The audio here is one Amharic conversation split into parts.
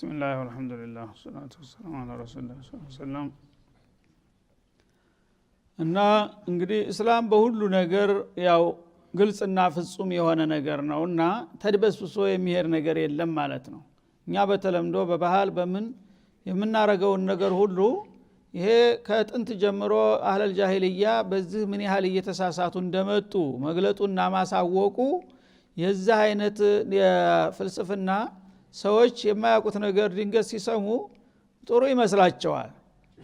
ቢስሚላህ ወልሐምዱሊላህ ወሰላቱ ወሰላሙ ዐላ ረሱሊላህ ሰለላሁ ዐለይሂ ወሰለም። እና እንግዲህ እስላም በሁሉ ነገር ያው ግልጽና ፍጹም የሆነ ነገር ነውና ተድበስብሶ የሚሄድ ነገር የለም ማለት ነው። እኛ በተለምዶ በባህል በምን የምናረገውን ነገር ሁሉ ይሄ ከጥንት ጀምሮ አህለል ጃሂልያ በዚህ ምን ያህል እየተሳሳቱ እንደመጡ መግለጡና ማሳወቁ የዚህ አይነት የፍልስፍና ሰዎች የማያውቁት ነገር ድንገት ሲሰሙ ጥሩ ይመስላቸዋል።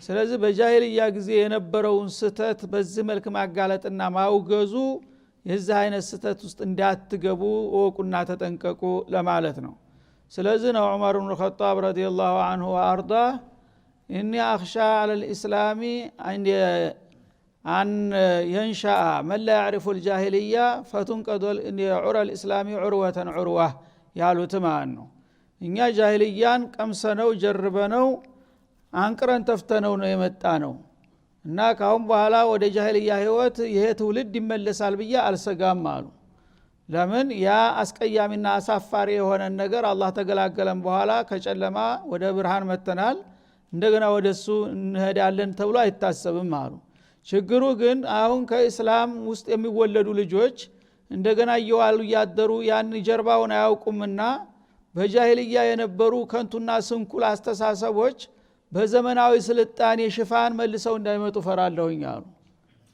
ስለዚህ በጃሂልያ ጊዜ የነበረውን ስተት በዚህ መልክ ማጋለጥና ማውገዙ የዚህ አይነት ስተት ውስጥ እንዳትገቡ ወቁና ተጠንቀቁ ለማለት ነው። ስለዚህ ነው ዑመር ኢብኑ ኸጣብ ረዲየላሁ ዐንሁ ወአርዳ ኢኒ አኽሻ ዐለል ኢስላሚ አን የንሻአ መን ላ ያዕሪፉ አልጃሂልያ ፈቱንቀዶል ዑረል ኢስላሚ ዑርወተን ዑርዋ ያሉት ማለት ነው። እኛ ጃሂልያን ቀምሰነው ጀርበነው አንቅረን ተፍተነው ነው የመጣ ነው እና ካሁን በኋላ ወደ ጃሂልያ ህይወት ይሄ ትውልድ ይመለሳል ብዬ አልሰጋም አሉ። ለምን ያ አስቀያሚና አሳፋሪ የሆነ ነገር አላህ ተገላገለን በኋላ ከጨለማ ወደ ብርሃን መተናል እንደገና ወደሱ እንሄዳለን ተብሎ አይታሰብም አሉ። ችግሩ ግን አሁን ከእስላም ውስጥ የሚወለዱ ልጆች እንደገና እየዋሉ ያደሩ ያን ጀርባውን አያውቁምና በጃሂልያ የነበሩ ከንቱና ስንኩል አስተሳሰቦች በዘመናዊ ስልጣኔ ሽፋን መልሰው እንዳይመጡ ፈራለሁኝ አሉ።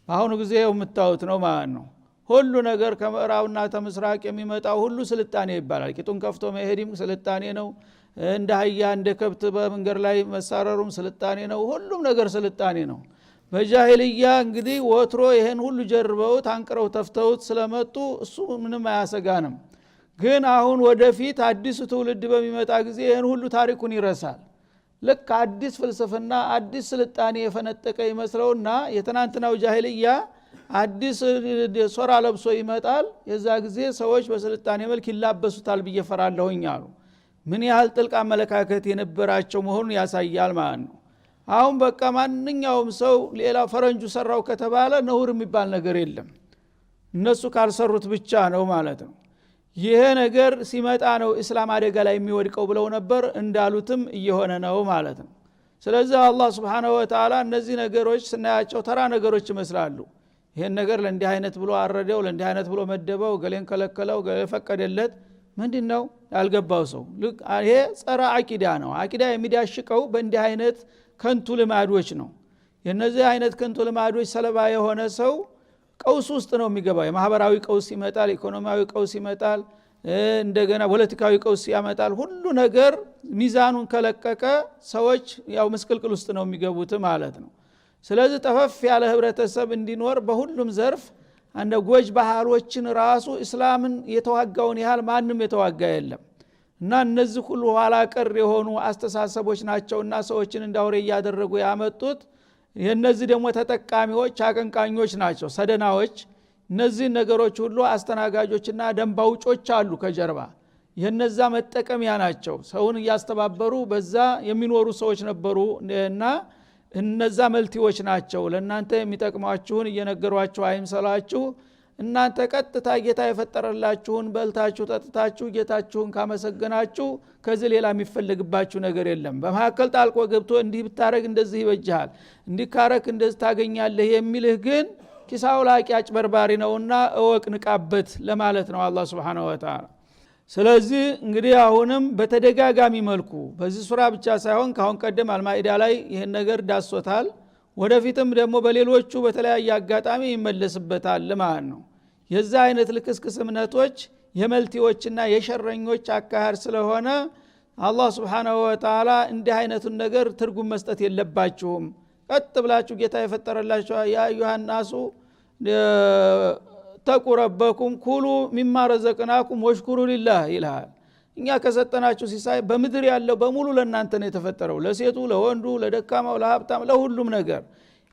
በአሁኑ ጊዜ የምታዩት ነው ማለት ነው። ሁሉ ነገር ከምዕራብና ከምስራቅ የሚመጣው ሁሉ ስልጣኔ ይባላል። ቂጡን ከፍቶ መሄድም ስልጣኔ ነው። እንደ አህያ እንደ ከብት በመንገድ ላይ መሳረሩም ስልጣኔ ነው። ሁሉም ነገር ስልጣኔ ነው። በጃሂልያ እንግዲህ ወትሮ ይሄን ሁሉ ጀርበውት አንቅረው ተፍተውት ስለመጡ እሱ ምንም አያሰጋንም። ግን አሁን ወደፊት አዲሱ ትውልድ በሚመጣ ጊዜ ይሄን ሁሉ ታሪኩን ይረሳል። ልክ አዲስ ፍልስፍና አዲስ ስልጣኔ የፈነጠቀ ይመስለውና የትናንትናው ጃሂልያ አዲስ ሶራ ለብሶ ይመጣል። የዛ ጊዜ ሰዎች በስልጣኔ መልክ ይላበሱታል ብዬ ፈራለሁኝ አሉ። ምን ያህል ጥልቅ አመለካከት የነበራቸው መሆኑን ያሳያል ማለት ነው። አሁን በቃ ማንኛውም ሰው ሌላ ፈረንጁ ሰራው ከተባለ ነውር የሚባል ነገር የለም። እነሱ ካልሰሩት ብቻ ነው ማለት ነው። ይሄ ነገር ሲመጣ ነው እስላም አደጋ ላይ የሚወድቀው ብለው ነበር። እንዳሉትም እየሆነ ነው ማለት ነው። ስለዚህ አላህ Subhanahu Wa Ta'ala እነዚህ ነገሮች ስናያቸው ተራ ነገሮች ይመስላሉ። ይሄን ነገር ለእንዲህ አይነት ብሎ አረደው፣ ለእንዲህ አይነት ብሎ መደበው፣ ገሌን ከለከለው፣ ገሌ ፈቀደለት ምንድነው ያልገባው ሰው? ይሄ ጸረ አቂዳ ነው። አቂዳ የሚዳሽቀው በእንዲህ አይነት ከንቱ ልማዶች ነው። የነዚህ አይነት ከንቱ ልማዶች ሰለባ የሆነ ሰው ቀውስ ውስጥ ነው የሚገባው። የማህበራዊ ቀውስ ይመጣል፣ ኢኮኖሚያዊ ቀውስ ይመጣል፣ እንደገና ፖለቲካዊ ቀውስ ያመጣል። ሁሉ ነገር ሚዛኑን ከለቀቀ ሰዎች ያው መስቀልቅል ውስጥ ነው የሚገቡት ማለት ነው። ስለዚህ ጠፈፍ ያለ ህብረተሰብ እንዲኖር በሁሉም ዘርፍ አንደ ጎጅ ባህሎችን ራሱ እስላምን የተዋጋውን ያህል ማንም የተዋጋ የለም። እና እነዚህ ሁሉ ኋላ ቀር የሆኑ አስተሳሰቦች ናቸውና ሰዎችን እንዳውሬ ያደረጉ ያመጡት። የነዚህ ደግሞ ተጠቃሚዎች አቀንቃኞች ናቸው፣ ሰደናዎች። እነዚህ ነገሮች ሁሉ አስተናጋጆችና ደንባውጮች አሉ ከጀርባ። የነዛ መጠቀሚያ ናቸው። ሰውን ያስተባበሩ በዛ የሚኖሩ ሰዎች ነበሩ እና እነዛ መልቲዎች ናቸው። ለእናንተ የሚጠቅሟችሁን እየነገሯችሁ አይምሰላችሁ። እናንተ ቀጥታ ጌታ የፈጠረላችሁን በልታችሁ ጠጥታችሁ ጌታችሁን ካመሰገናችሁ ከዚህ ሌላ የሚፈልግባችሁ ነገር የለም። በመሐከል ጣልቆ ገብቶ እንዲህ ብታረግ እንደዚህ ይበጃል፣ እንዲህ ካረክ እንደዚህ ታገኛለህ የሚልህ ግን ኪሳው ላቂ አጭበርባሪ ነውና እወቅ፣ ንቃበት ለማለት ነው አላህ Subhanahu Wa Ta'ala። ስለዚህ እንግዲህ አሁንም በተደጋጋሚ መልኩ በዚህ ሱራ ብቻ ሳይሆን ካሁን ቀደም አልማኢዳ ላይ ይሄን ነገር ዳሶታል። ወደፊትም ደግሞ በሌሎቹ በተለያየ አጋጣሚ ይመለስበታል ማለት ነው። የዛ አይነት ልክስክስ እምነቶች የመልቲዎችና የሸረኞች አካሄድ ስለሆነ አላህ Subhanahu Wa Ta'ala እንዲህ አይነቱን ነገር ትርጉም መስጠት የለባችሁም። ቀጥ ብላችሁ ጌታ የፈጠረላችሁ ያ አዩሃን ናሱ ተቁ ረበኩም ኩሉ ሚማ ረዘቅናኩም ወሽኩሩ ሊላህ ይላል። እኛ ከሰጠናችሁ ሲሳይ በምድር ያለው በሙሉ ለእናንተ ነው የተፈጠረው፣ ለሴቱ፣ ለወንዱ፣ ለደካማው፣ ለሀብታም፣ ለሁሉም ነገር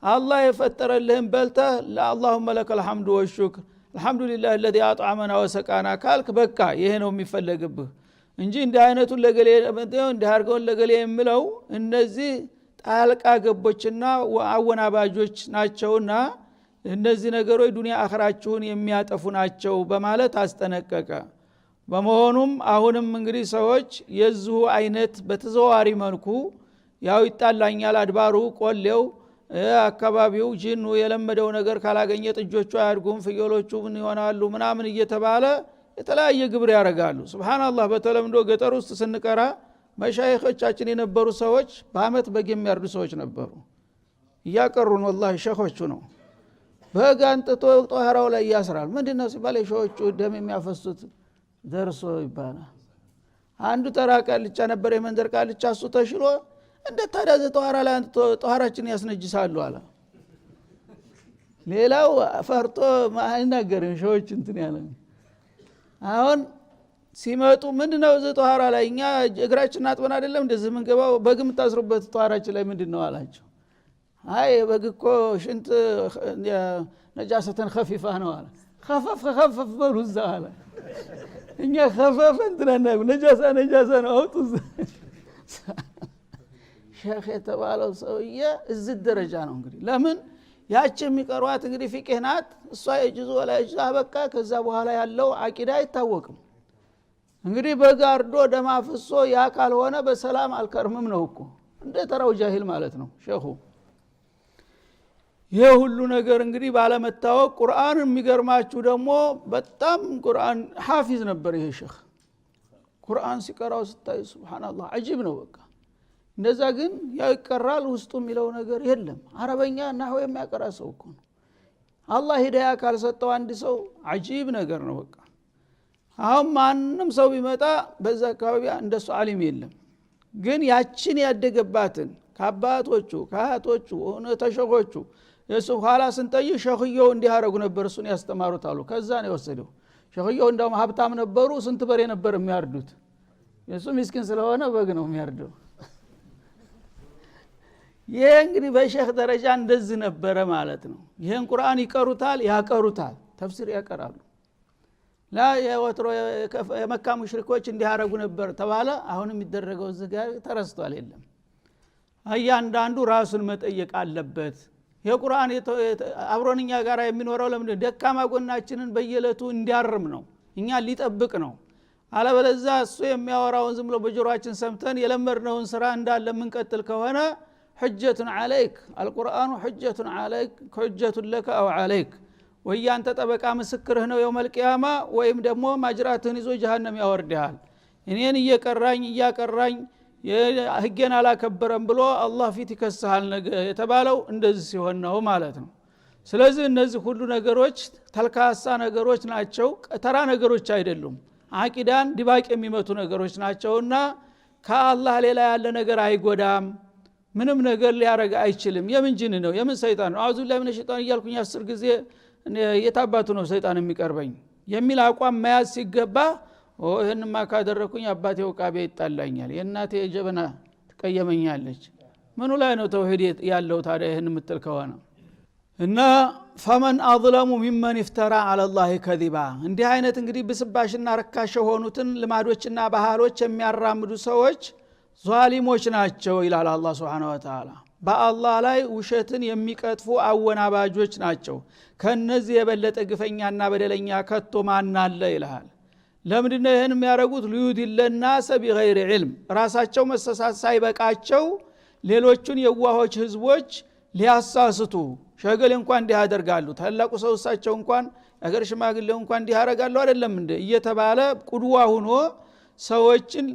አላህ የፈጠረልህን በልተህ ለአላሁመ ለከል ሐምዱ ወሽክር አልহামዱሊላህ الذي አطعመና ወሰቃና ካልክ በቃ ይሄ ነው የሚፈለግብህ እንጂ እንደ አይነቱን ለገሌ እንደ አርገውን ለገሌ የሚለው እነዚህ ጣልቃ ገቦችና አወናባጆች ናቸውና እነዚህ ነገሮች ዱንያ አኺራችሁን የሚያጠፉ ናቸው በማለት አስጠነቀቀ። በመሆኑም አሁንም እንግዲህ ሰዎች የዚሁ አይነት በተዘዋሪ መልኩ ያው ይጣላኛል አድባሩ ቆሌው አካባቢው ጂኑ የለመደው ነገር ካላገኘ ጥጆቹ አያድጉም ፍየሎቹ ምን ይሆናሉ ምናምን እየተባለ የተለያየ ግብር ያደርጋሉ ሱብሃንአላህ በተለምዶ ገጠር ውስጥ ስንቀራ መሻይኾቻችን የነበሩ ሰዎች በአመት በግ የሚያርዱ ሰዎች ነበሩ እያቀሩን ወላሂ ሸኾቹ ነው በግ አንጥቶ ጧህራው ላይ ያስራል ምንድነው ሲባል ሸኾቹ ደም የሚያፈሱት ደርሶ ይባላል አንዱ ተራ ቃልቻ ነበር የመንደር ቃልቻ እሱ ተሽሎ እንደ ታዳዘ ጧህራ ላይ አንጥቶ ጧህራችን ያስነጅሳሉ አለ ሌላው ፈርጦ ማይናገርን ሸኾች እንትን ያለ አሁን ሲመጡ ምንድነው ዘጧህራ ላይ እኛ እግራችን አጥበን አይደለም እንደዚህ ምን ገባው በግም ታስሩበት ጧህራችን ላይ ምንድነው አላቸው አይ በግኮ ሽንት ነጃሰተን خفيفه ነው አለ خفف በሩዛ አለ እኛ خفف እንትና ነጃሳ ነው አውጡ ሼኽ የተባለው ሰውዬ እዚህ ደረጃ ነው እንግዲህ ለምን ያቺ የሚቀሯት እንግዲህ ፍቅህ ናት እሷ የጅዙ ወላ ይጅዛ በቃ ከዛ በኋላ ያለው አቂዳ አይታወቅም እንግዲህ በጋርዶ ደማፍሶ ያ ካልሆነ በሰላም አልከርምም ነው እኮ እንደ ተራው ጃሂል ማለት ነው ሼኹ ይሄ ሁሉ ነገር እንግዲህ ባለመታወቅ ቁርአን የሚገርማችሁ ደግሞ በጣም ቁርአን ሐፊዝ ነበር ይሄ ሼኽ ቁርአን ሲቀራው ስታይ ሱብሃንአላህ አጂብ ነው በቃ እንደዛ ግን ያቀራል ውስጡ የሚለው ነገር የለም አረበኛ ናህው የሚያቀራ ሰው እኮ ነው አላህ ሂዳያ ካልሰጠው አንድ ሰው አጂብ ነገር ነው በቃ አሁን ማንንም ሰው ቢመጣ በዛ አካባቢ እንደሱ ዓሊም የለም ግን ያችን ያደገባትን ከአባቶቹ ከአያቶቹ ተሸኾቹ የሱ ኋላ ስንጠይ ሸኽየው እንዲያረጉ ነበር እሱን ያስተማሩት አሉ ከዛ ነው የወሰደው ሸኽየው እንደውም ሀብታም ነበሩ ስንት በሬ ነበር የሚያርዱት የሱ ምስኪን ስለሆነ በግ ነው የሚያርደው ይሄ እንግዲህ በሼኽ ደረጃ እንደዚህ ነበረ ማለት ነው ይሄን ቁርአን ይቀሩታል ያቀሩታል ተፍሲር ያቀራሉ ላ የወትሮ የመካ ሙሽሪኮች እንዲያረጉ ነበር ተባለ አሁንም የሚደረገው እዚህ ጋር ተረስቷል የለም እያንዳንዱ ራሱን መጠየቅ አለበት የቁርአን አብሮንኛ ጋር የሚኖረው ለምን ደካማ ጎናችንን በየለቱ እንዲያርም ነው እኛ ሊጠብቅ ነው አለበለዚያ እሱ የሚያወራውን ዝም ብሎ በጆሮአችን ሰምተን የለመድነውን ስራ እንዳለ ምንቀጥል ከሆነ حجة عليك القرآن حجة عليك حجة لك أو عليك ويانت طبقا مسكره ነው يوم القيامه ወይም ደግሞ ማጅራትን ይዞ ጀሃነም ያወርዳል እኔን እያቀራኝ ህገን አላከበረም ብሎ አላህ ፊት ይከሳል የተባለው እንደዚህ ሲሆን ነው ማለት ነው ስለዚህ እነዚህ ሁሉ ነገሮች ተልካሳ ነገሮች ናቸው ተራ ነገሮች አይደሉም አቂዳን ዲባቅ የሚመቱ ነገሮች ናቸውና ከአላህ ሌላ ያለ ነገር አይጎዳም ምንም ነገር ሊያረጋ አይችልም የምን ጂን ነው የምን ሰይጣን ነው አውዙ ቢላሂ ሚነሽ ሸይጣን እያልኩኝ 10 ጊዜ የታባቱ ነው ሰይጣን የሚቀርበኝ የሚል አቋም መያዝ ሲገባ ይሄንማ ካደረኩኝ አባቴ ወቃቤ ይጣላኛል የእናቴ ጀበና ትቀየመኛለች ምኑ ላይ ነው ተውሂድ ያለው ታዲያ ይሄን ምትል ከሆነ እና فمن اظلم ممن افترى على الله كذبا እንዲህ አይነት እንግዲህ ብስባሽና ረካሽ ሆኑትን ልማዶችና ባህሎች የሚያራምዱ ሰዎች ዛሊሞች ናቸው ይላል አላህ Subhanahu Wa Ta'ala በአላህ ላይ ውሸትን የሚቀጥፉ አወናባጆች ናቸው ከነዚህ የበለጠ ግፈኛና በደለኛ ከቶ ማን አለ ይላል ለምንድነው ይሄን የሚያረጉት ሊዩዲለና በغير علم ራሳቸው መሰሳት ሳይበቃቸው ሌሎቹን የዋሆች ህዝቦች ሊያሳስቱ ሸገል እንኳን እንዲህ ያደርጋሉ ታላቁ ሰውሳቸው እንኳን አገር ሽማግሌው እንኳን እንዲህ ያረጋሉ አይደለም እንደ እየተባለ ቁድዋ ሆኖ ሰዎችን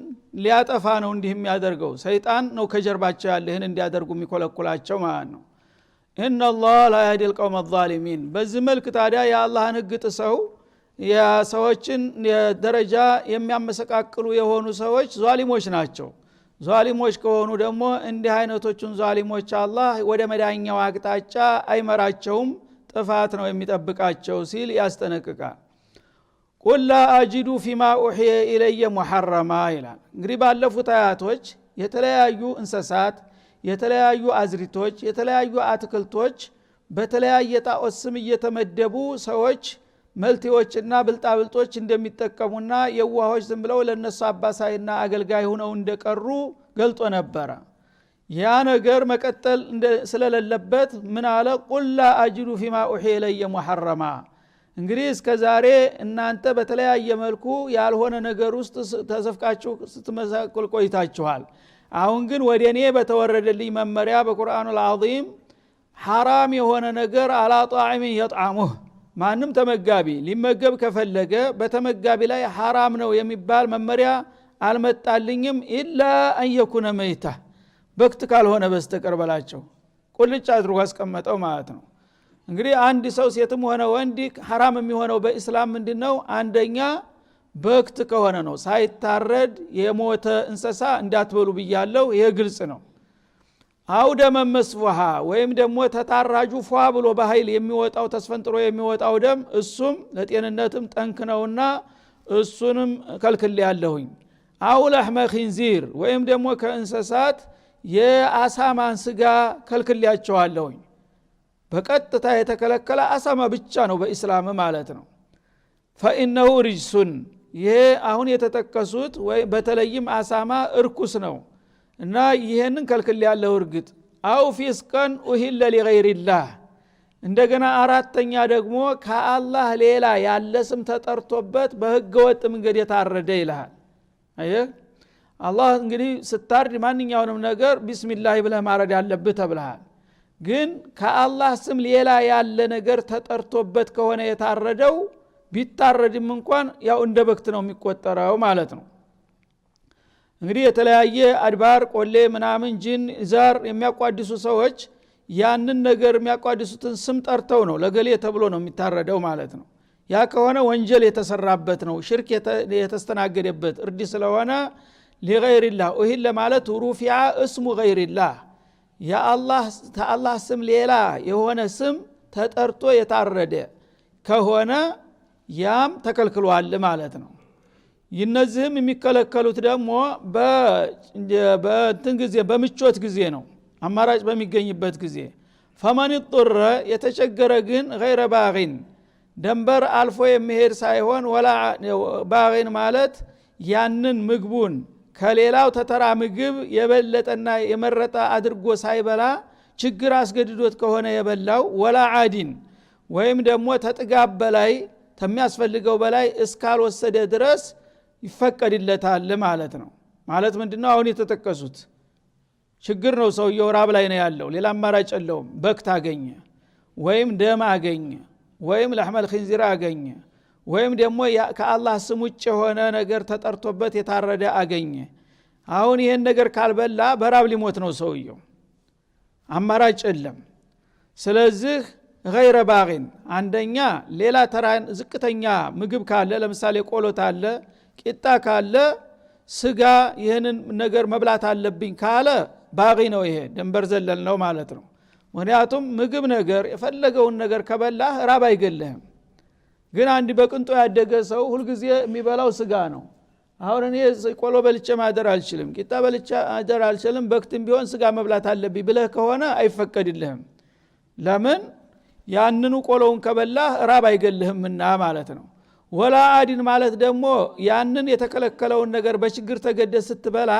ሊያጠፋ ነው እንዲህ የሚያደርገው ሰይጣን ነው ከጀርባቸው ያለ ይሄን እንዲያደርጉ የሚኮለኩላቸው ማለት ነው ان الله لا يهدي القوم الظالمين በዚህ መልክ ታዲያ የአላህን ህግ ጥሰው የሰዎችን ደረጃ የሚያመሰቃቅሉ የሆኑ ሰዎች ዛሊሞች ናቸው ዛሊሞች ከሆኑ ደግሞ እንዲህ አይነቶቹን ዛሊሞች አላህ ወደ መዳኛው አቅጣጫ አይመራቸውም ጥፋት ነው የሚጠብቃቸው ሲል ያስጠነቅቃል قل لا اجد فيما اوحي الي محرما ይላል እንግዲህ ባለፉት አያቶች የተለያዩ እንስሳት የተለያዩ አዝሪቶች የተለያዩ አትክልቶች በተለያየ ጣዖት ስም እየተመደቡ ሰዎች መልቲዎችና ብልጣብልጦች እንደሚጠቀሙና የዋሆች ዝም ብለው ለነሱ አባሳይና አገልጋይ ሆነው እንደቀሩ ገልጦ ነበር ያ ነገር መቀጠል ስለሌለበት ምን አለ قل لا اجد فيما اوحي الي محرما እንግዲህ እስከዛሬ እናንተ በተለያየ መልኩ ያልሆነ ነገር ውስጥ ተዘፍቃችሁ ስትመሳቀል ቆይታችኋል አሁን ግን ወደኔ በተወረደልኝ መመሪያ በቁርአኑል አዚም حرام የሆነ ነገር አላ ጣዕሚ يطعمه ማንም ተመጋቢ ሊመገብ ከፈለገ በተመጋቢ ላይ حرام ነው የሚባል መመሪያ አልመጣልኝም ኢላ አን የኩነ መይታ በክት ካልሆነ በስተቀር በላቸው ቁልጭ አድርጎ አስቀመጠው ማለት ነው እንግዲህ አንድ ሰው ሴትም ሆነ ወንድ حرام የሚሆነው በእስላም ምንድነው አንደኛ በክት ከሆነ ነው ሳይታረድ የሞተ እንስሳ እንዳትበሉ ብያለሁ ይሄ ግልጽ ነው አውደ መመስፈሃ ወይም ደግሞ ተታራጁ ፏ ብሎ በኃይል የሚወጣው ተስፈንጥሮ የሚወጣው ደም እሱም ለጤንነትም ጠንክ ነውና እሱንም ከልክል ያለሁኝ አው ለህመ ኺንዚር ወይም ደግሞ ከእንስሳት የአሳማን ስጋ ከልክልያቸዋለሁኝ በቀጥታ የተከለከለ አሳማ ብቻ ነው በእስላም ማለት ነው فإنه رجسን ይሄ አሁን የተጠቀሱት ወይ በተለይም አሳማ እርኩስ ነው እና ይሄንን ከልክል ያለው እርግጥ አው ፊስቀን ኡሂለ ለገይሪላህ እንደገና አራተኛ ደግሞ ከአላህ ሌላ ያለ ስም ተጠርቶበት በህገ ወጥ መንገድ የታረደ ይላል አየህ አላህ እንግዲህ ስታርድ ማንኛውንም ነገር ቢስሚላህ ብለህ ማረድ ያለብህ ተብለሃል ግን ከአላህ ስም ሌላ ያለ ነገር ተጠርቶበት ከሆነ የታረደው ቢታረድም እንኳን ያው እንደ በክት ነው የሚቆጠረው ማለት ነው እንግዲህ የተለያየ አድባር ቆሌ ምናምን ጂን ዛር የሚያቋድሱ ሰዎች ያንን ነገር የሚያቋድሱትን ስም ጠርተው ነው ለገሌ ተብሎ ነው የሚታረደው ማለት ነው ያ ከሆነ ወንጀል የተሰራበት ነው ሽርክ የተስተናገደበት እርድ ስለሆነ ለገይሪላህ ወሂለ ማለት ሩፊዓ እስሙ ገይሪላህ ያ አላህ ስም ሌላ የሆነ ስም ተጠርቶ የታረደ ከሆነ ያም ተከልክሏል ማለት ነው ይነዚህም የሚከለከሉት ደግሞ በእንትን ጊዜ በምቾት ጊዜ ነው አማራጭ በሚገኝበት ጊዜ ፈመን ጥረ የተቸገረ ግን ገይረ ባጊን ደንበር አልፎ የሚሄድ ሳይሆን ወላ ባጊን ማለት ያንን ምግቡን ከሌላው ተተራ ምግብ የበለጠና የመረጣ አድርጎ ሳይበላ ችግር አስገድዶት ከሆነ የበላው ወላ አዲን ወይም ደግሞ ተጥጋብ በላይ ተሚያስፈልገው በላይ እስካልወሰደ ድረስ ይፈቀድለታል ማለት ነው ማለት ምንድነው አሁን የተጠቀሱት ችግር ነው ሰውየው ራብ ላይ ነው ያለው ሌላ አማራጭ የለውም በክት አገኘ ወይም ደም አገኘ ወይም ለህመል ኺንዚር አገኘ ወይም ደግሞ ከአላህ ስም ውጭ የሆነ ነገር ተጠርቶበት የታረደ አገኘ አሁን ይሄን ነገር ካልበላ በራብ ሊሞት ነው ሰውየው አማራጭ የለም ስለዚህ ገይረ ባጊን አንደኛ ሌላ ተራን ዝቅተኛ ምግብ ካለ ለምሳሌ ቆሎት አለ ቂጣ ካለ ስጋ ይሄንን ነገር መብላት አለብኝ ካለ ባጊ ነው ይሄ ደንበር ዘለል ነው ማለት ነው ምክንያቱም ምግብ ነገር የፈለገውን ነገር ከበላህ ራብ አይገልህም ግን አንድ በቅንጦ ያደገ ሰው ሁሉ ጊዜ የሚበላው ስጋ ነው አሁን እኔ ቆሎ በልቼ ማደር አልችልም ቂጣ በልቼ ማደር አልችልም በክትም ቢሆን ስጋ መብላት አለብኝ ብለህ ከሆነ አይፈቀድልህም ለምን ያንኑ ቆሎውን ከበላህ ራብ አይገልህምና ማለት ነው ወላ አዲን ማለት ደግሞ ያንን የተከለከለውን ነገር በችግር ተገደህ ስትበላ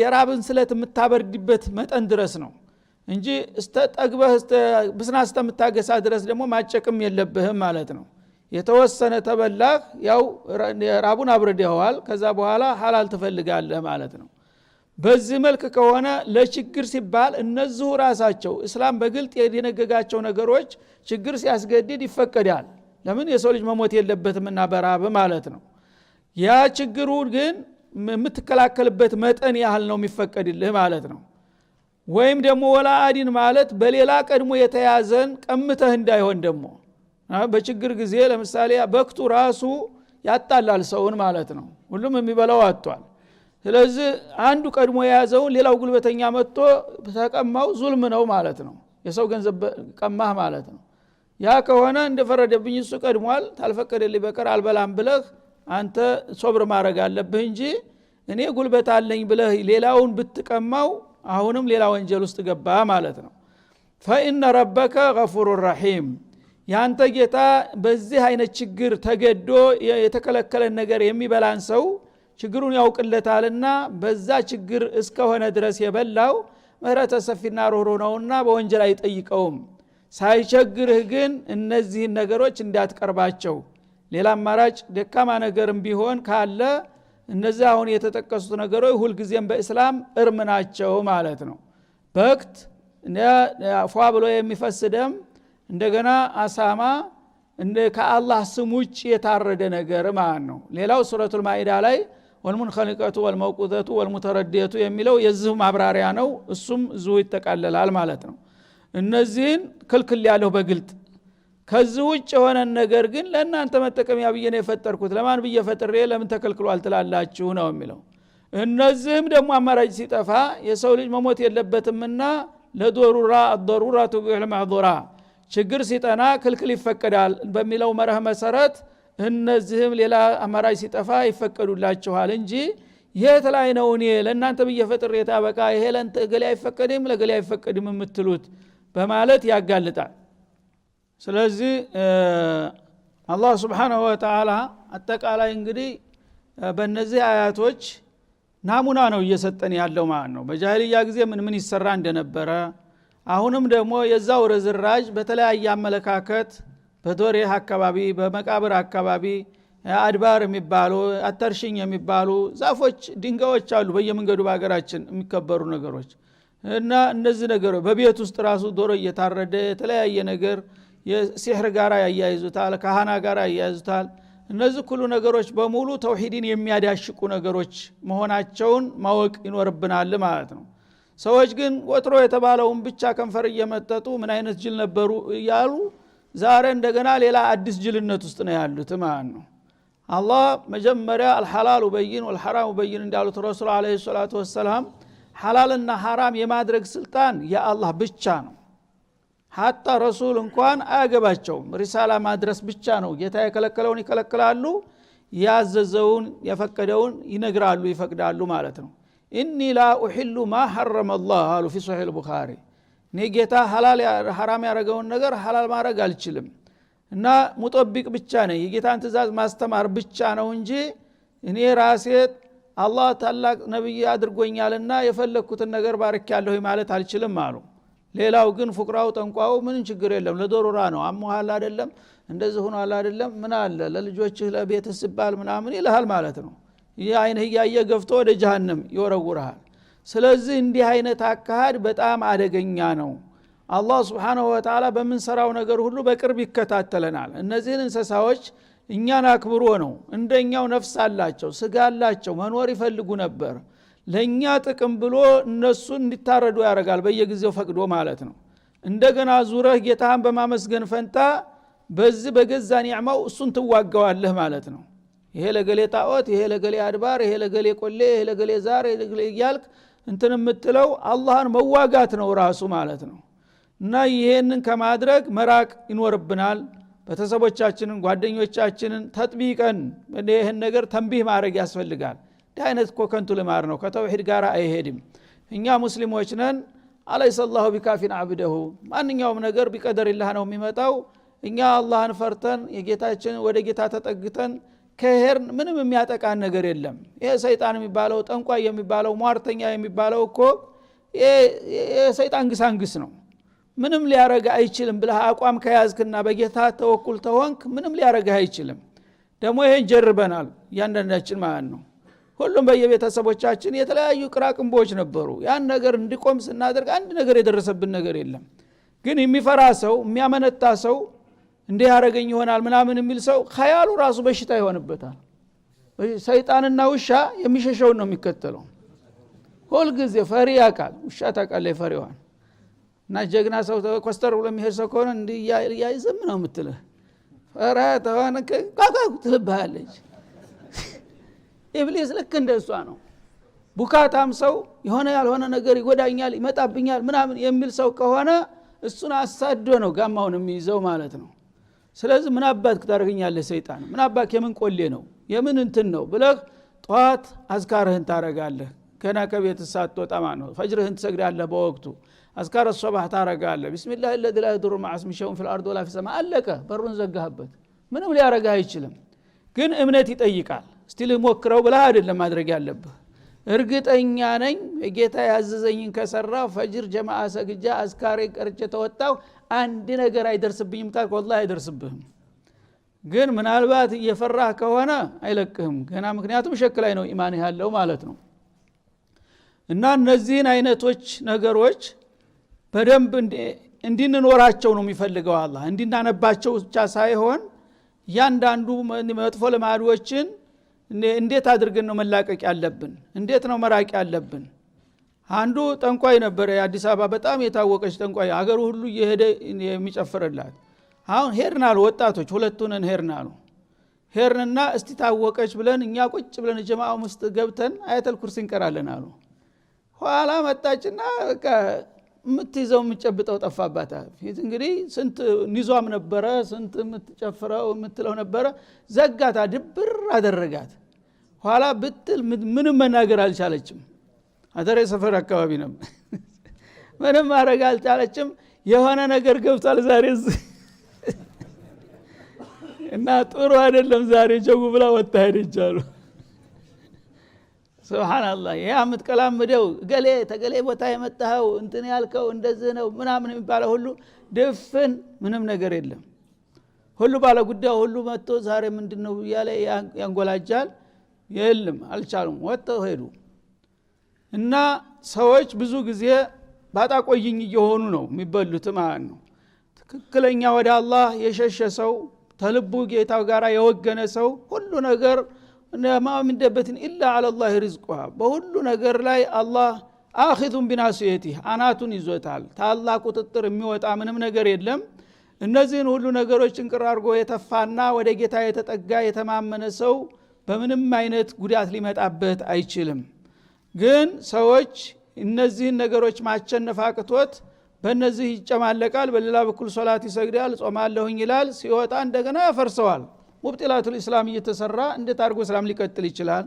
የራብን ስለት የምታበርድበት መጠን ድረስ ነው እንጂ ጠግበህ ብስና እስከምታገሳ ድረስ ደግሞ ማጨቅም የለብህም ማለት ነው የተወሰነ ተበላህ ያው ራቡን አብርደዋል ከዛ በኋላ ሐላል ትፈልጋለህ ማለት ነው በዚህ መልክ ከሆነ ለችግር ሲባል እነዚሁ ራሳቸው እስላም በግልጥ የደነገጋቸው ነገሮች ችግር ሲያስገድድ ይፈቀዳል ለምን የሰው ልጅ መሞት የለበትምና በራብ ማለት ነው ያ ችግሩ ግን የምትከላከልበት መጠን ያህል ነው የሚፈቀድልህ ማለት ነው ወይም ደግሞ ወላ አዲን ማለት በሌላ ቀድሞ የተያዘን ቀምተህ እንዳይሆን ደግሞ በችግር ጊዜ ለምሳሌ በክቱ ራሱ ያጣላል ሰውን ማለት ነው ሁሉም የሚበላው አጥቷል ስለዚህ አንዱ ቀድሞ የያዘውን ሌላው ጉልበተኛ መጥቶ ተቀማው ዙልም ነው ማለት ነው የሰው ገንዘብ ቀማህ ማለት ነው ያ ከሆነ እንደፈረደብኝ እሱ ቀድሟል ታልፈቀደልኝ በቀር አልበላም ብለህ አንተ ሶብር ማድረግ አለብህ እንጂ እኔ ጉልበት አለኝ ብለህ ሌላውን ብትቀማው አሁንም ሌላ ወንጀል ውስጥ ገባ ማለት ነው فإن ربك غفور رحيم ያንተ ጌታ በዚህ አይነት ችግር ተገዶ የተከለከለ ነገር የሚበላን ሰው ችግሩን ያውቅለታልና በዛ ችግር እስከሆነ ድረስ የበላው ምህረተ ሰፊና ሩህሩህ ነውና በወንጀል አይጠይቀውም ሳይቸግርህ ግን እነዚህ ነገሮች እንዳትቀርባቸው ሌላ አማራጭ ደካማ ነገርም ቢሆን ካለ እነዚህ አሁን የተጠቀሱት ነገሮች ሁሉ ጊዜም በእስላም እርም ናቸው ማለት ነው በክት ፏ ብሎ የሚፈስ ደም እንደገና አሳማ እንደ ከአላህ ስም ውጭ የታረደ ነገር ማለት ነው ሌላው ሱረቱል ማኢዳ ላይ ወልሙንኸሊቀቱ ወልመውቁዘቱ ወልሙተረዲየቱ የሚለው የዚህ ማብራሪያ ነው እሱም ዙ ይተቃለላል ማለት ነው እነዚህን ክልክል ያለው በግልጥ ከዚህ ውጭ የሆነ ነገር ግን ለእናንተ መጠቀሚያ ብዬ ነው የፈጠርኩት ለማን ብዬ ፈጥሬ ለምን ተከልክሏል ትላላችሁ ነው የሚለው እነዚህም ደግሞ አማራጭ ሲጠፋ የሰው ልጅ መሞት የለበትምና ለዶሩራ الضرورة تبيح المحظورة ችግር ሲጠና ክልክል ይፈቀዳል በሚለው መርህ መሰረት እነዚህም ሌላ አማራጭ ሲጠፋ ይፈቀዱላችኋል እንጂ የት ላይ ነው እኔ ለእናንተ ብዬ ፈጥሬ ታበቃ ይሄ ለእንተ ገሌ አይፈቀድም ለገሌ አይፈቀድም የምትሉት በማለት ያጋልጣል ስለዚህ አላህ Subhanahu Wa Ta'ala አጠቃላይ እንግዲህ በእነዚህ አያቶች ናሙና ነው እየሰጠን ያለው ማለት ነው በጃሂልያ ጊዜ ምን ይሰራ እንደነበረ አሁንም ደግሞ የዛው ረዝራጅ በተለያየ አመለካከት በዶሬ አካባቢ በመቃብር አካባቢ አድባር የሚባሉ አተርሽኝ የሚባሉ ዛፎች ድንጋዮች አሉ በየመንገዱ በአገራችን የሚከበሩ ነገሮች እና እነዚህ ነገሮች በቤት ውስጥ ራሱ ዶሮ እየታረደ የተለያየ ነገር የሲህር ጋር ያያይዙታል ካህና ጋር ያያይዙታል እነዚህ ሁሉ ነገሮች በሙሉ ተውሂድን የሚያዳሽቁ ነገሮች መሆናቸውን ማወቅ ይኖርብናል ማለት ነው ሰዎች ግን ወትሮ የተባለውን ብቻ ከንፈር እየመጠጡ ምን አይነት ጅል ነበሩ እያሉ ዛሬ እንደገና ሌላ አዲስ ጅልነት ውስጥ ነው ያሉት ማለት ነው አላህ መጀመሪያ አልሐላሉ በይን ወልሐራሙ በይን እንዳሉት ረሱል አለይሂ ሰላቱ ወሰለም ሐላልና ሐራም የማድረግ ስልጣን የአላህ ብቻ ነው ሐታ ረሱል እንኳን አያገባቸውም ሪሳላ ማድረስ ብቻ ነው ጌታ የከለከለውን ይከለክላሉ ያዘዘውን የፈቀደውን ይነግራሉ ይፈቅዳሉ ማለት ነው ኢኒ ላ ኡሂሉ ማ ሐረመ አላህ አሉ في صحيح البخاري ጌታ ሐላል ሐራም ያረጋውን ነገር ሐላል ማድረግ አልችልም እና ሙጠብቅ ብቻ ነው የጌታን ትእዛዝ ማስተማር ብቻ ነው እንጂ እኔ ራሴ አላህ ታላቅ ነብይ አድርጎኛልና የፈለኩትን ነገር ባርካለሁ ማለት አልችልም አሉ ሌላው ግን ፍቅራው ጠንቋው ምን ችግር የለም ለዶሮራ ነው አሞሃል አይደለም እንደዚህ ሆኖ አይደለም ምን አለ ለልጆችህ ለቤትህ ሲባል ምናምን ይልሃል ማለት ነው ይህ አይንህ ያየ ገፍቶ ወደ ጀሃነም ይወረውራል ስለዚህ እንዲህ አይነት አካሃድ በጣም አደገኛ ነው አላህ Subhanahu Wa Ta'ala በመንሰራው ነገር ሁሉ በቅርብ ይከታተለናል እነዚህን እንስሳዎች እኛን አክብሮ ነው እንደኛው ነፍስ አላቸው ስጋ አላቸው መኖር ይፈልጉ ነበር ለኛ ጥቅም ብሎ እነሱ እንዲታረዱ ያደርጋል በየጊዜው ፈቅዶ ማለት ነው እንደገና ዙረህ ጌታን በማመስገን ፈንታ በዚህ በገዛ ኒዕማው እሱን ትዋጋዋለህ ማለት ነው ይሄ ለገሌ ጣዖት ይሄ ለገሌ አድባር ይሄ ለገሌ ቆሌ ይሄ ለገሌ ዛር ይሄ ለገሌ ያልክ እንትን የምትለው አላህን መዋጋት ነው ራሱ ማለት ነው እና ይሄንን ከማድረግ መራቅ ይኖርብናል በተሰቦቻችንን ጓደኞቻችንን ተጥቢቀን ይሄን ነገር ተንቢህ ማድረግ ያስፈልጋል ዲህ አይነት ኮከንቱ ለማር ነው ከተውሂድ ጋር አይሄድም እኛ ሙስሊሞች ነን አለይሰ አላሁ ቢካፊን አብደሁ ማንኛውም ነገር ቢቀደርላህ ነው የሚመጣው እኛ አላህን ፈርተን የጌታችን ወደ ጌታ ተጠግተን ከሄርን ምንም የሚያጠቃን ነገር የለም ይሄ ሰይጣን የሚባለው ጠንቋይ የሚባለው ሟርተኛ የሚባለው እኮ የሰይጣን ግሳንግስ ነው ምንም ሊያረጋ አይችልም ብለህ አቋም ከያዝክና በጌታ ተወኩል ተሆንክ ምንም ሊያረጋ አይችልም ደግሞ ይሄን ጀርበናል ያንደናችን ማለት ነው ሁሉም በየቤተሰቦቻችን የተለያዩ ቅራቅንቦች ነበሩ ያን ነገር እንዲቆም ስናደርግ አንድ ነገር የደረሰብን ነገር የለም ግን የሚፈራ ሰው የሚያመነታ ሰው እንዲህ ያረገኝ ይሆናል ምናምን የሚል ሰው ኸያሉ ራሱ በሽታ ይሆንበታል ሰይጣንና ውሻ የሚሸሸውን ነው የሚከተለው ሁሉ ጊዜ ፈሪ ያቃል ውሻ ታቃለ ፈሪዋን እና ጀግና ሰው ኮስተር ብሎ የሚሄድ ሰው ከሆነ እንዲህ ያይዘም ነው የምትልህ ፈራ ተዋነከ ቃቃ ትልብሃለች ኢብሊስ ልክ እንደሷ ነው ቡካታም ሰው የሆነ ያልሆነ ነገር ይጎዳኛል ይመጣብኛል ምናምን የሚል ሰው ከሆነ እሱን አሳዶ ነው ጋማውን የሚይዘው ማለት ነው ስለዚህ ምን አባትክ ታረጋኛለህ ሰይጣን ምን አባክ የምን ቆሌ ነው የምን እንትን ነው ብለህ ጧት አዝካርህን ታረጋለህ ገና ከቤት ሳትወጣ ማለት ነው ፈጅርህን ትሰግዳለህ በወቅቱ አዝካር الصباح ታረጋለህ ቢስሚላህ الذي لا يضر مع اسمه شيء في الارض ولا في السماء አለቀ በሩን ዘጋህበት ምንም ሊያረጋ አይችልም ግን እምነት ይጠይቃል እስቲ ልሞክረው ብለህ አይደለም ማድረግ ያለብህ እርግጠኛ ነኝ ጌታ ያዘዘኝን ከሰራው ፈጅር ጀማዓ ሰግጃ አስካሪ ቀርጬ ተወጣው አንድ ነገር አይደርስብኝም ታልክ والله አይደርስብህም ግን ምናልባት እየፈራህ ከሆነ አይለቅህም ገና ምክንያቱም ሸክ ላይ ነው ኢማን ያለው ማለት ነው እና እነዚህን አይነቶች ነገሮች በደንብ እንድንኖራቸው ነው የሚፈልገው አላህ እንድናነባቸው ብቻ ሳይሆን ያንዳንዱ መጥፎ ልማዶችን እንዴት አድርገን ነው መላቀቅ ያለብን እንዴት ነው መራቅ ያለብን አንዱ ጠንቋይ ነበር የአዲስ አበባ በጣም የታወቀች ጠንቋይ አገሩ ሁሉ እየሄደ የሚጨፍርላት አሁን ሄርናል ወጣቶች ሁለቱንን ሄርንና እስቲ ታወቀች ብለን እኛ ቁጭ ብለን ጀማዓው ውስጥ ገብተን አያተል ኩርሲ እንቀራለን አሉ ኋላ መጣችና በቃ ምትይዘው ምጨብጠው ጠፋባታ ፊት እንግዲህ ስንት ኒዟም ነበረ ስንት ምትጨፍረው ምትለው ነበረ ዘጋታ ድብር አደረጋት ኋላ ብትል ምንም መናገር አልቻለችም አደረ ሰፈር አካባቢ ነው ምንም ማድረግ አልቻለችም የሆነ ነገር ገብቷል ዛሬ እና ጥሩ አይደለም ዛሬ ጀጉ ብላ ወጣ ሄደቻሉ ሱብሃንአላህ ያ ምትቀላምደው ገሌ ተገሌ ቦታ የመጣው እንትን ያልከው እንደዚህ ነው ምናምን የሚባለው ሁሉ ድፍን ምንም ነገር የለም ሁሉ ባለ ጉዳይ ሁሉ መጥቶ ዛሬ ምንድነው ያለ ያንጎላጃል የለም አልቻሉም ወጥተው ሄዱ እና ሰዎች ብዙ ጊዜ ባጣቆይኝ እየሆኑ ነው የሚበሉት ማለት ነው ትክክለኛ ወደ አላህ የሸሸ ሰው ተልቡ ጌታው ጋራ የወገነ ሰው ሁሉ ነገር ما من دبة إلا على الله رزقها በሁሉ ነገር ላይ አላህ አኺዙን ቢናሲየቲህ አናቱን ይዞታል ታላህ ቁጥጥር የሚወጣ ምንም ነገር የለም እነዚህን ሁሉ ነገሮች እንቅራርጎ የተፋና ወደ ጌታ የተጠጋ የተማመነ ሰው በምንም አይነት ጉዳት ሊመጣበት አይችልም ግን ሰዎች እነዚህን ነገሮች ማቸነፍ አቅቶት በእነዚህ ይጨማለቃል በሌላ በኩል ሶላት ይሰግዳል ጾማለሁኝ ይላል ሲወጣ እንደገና ያፈርሰዋል ሙብጢላቱል እስላም እየተሰራ እንዴት አድርጎ እስላም ሊቀጥል ይችላል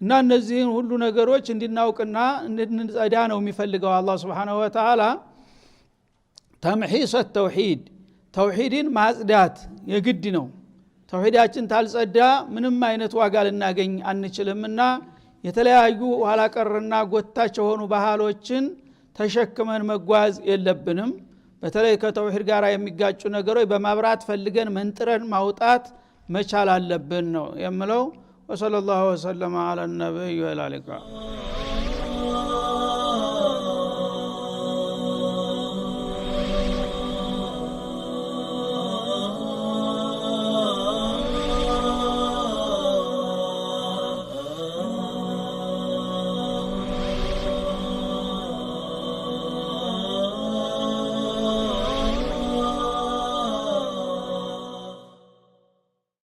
እና እነዚህን ሁሉ ነገሮች እንድናውቅና እንድንጸዳ ነው የሚፈልገው አላህ Subhanahu Wa Ta'ala ተምሂስ التوحيد ተውሂድን ማጽዳት የግድ ነው ተውሂዳችን ታልጸዳ ምንም አይነት ዋጋ ልናገኝ አንችልምና የተለያዩ ኋላ ቀርና ጎታች ሆኑ ባህሎችን ተሸክመን መጓዝ የለብንም በተለይ ከተውሂድ ጋር የሚጋጩ ነገሮች በማብራት ፈልገን መንጥረን ማውጣት መቻል አለብን ነው የምለው ወሰለላሁ ዐለ ነብይ ወአለይሂ